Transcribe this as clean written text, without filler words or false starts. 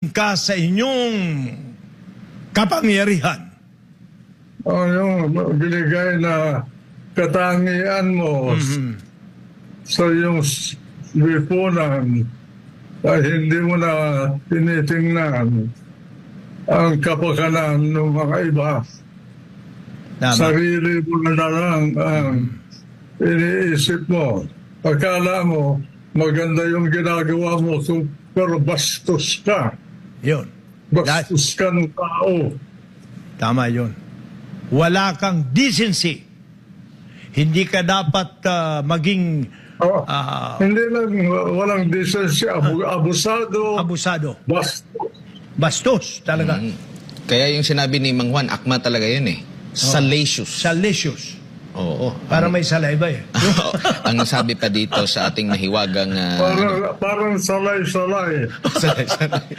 ka sa inyong kapangyarihan. Yung binigay na katangian mo sa iyong lipunan ay hindi mo na tinitingnan ang kapakanan ng mga iba. Tama. Sarili mo na lang ang iniisip mo. Akala mo maganda yung ginagawa mo pero bastos ka. Yun. Bastos ka ng tao. Tama yun. Wala kang decency. Hindi ka dapat maging... hindi lang walang decency. Abusado. Abusado. Bastos. Bastos talaga. Kaya yung sinabi ni Mang Juan, akma talaga yun eh. Salacious. Salacious. Oo. Para may saliva eh. Ang sabi pa dito sa ating nahiwagang... Parang salay-salay. Salay-salay.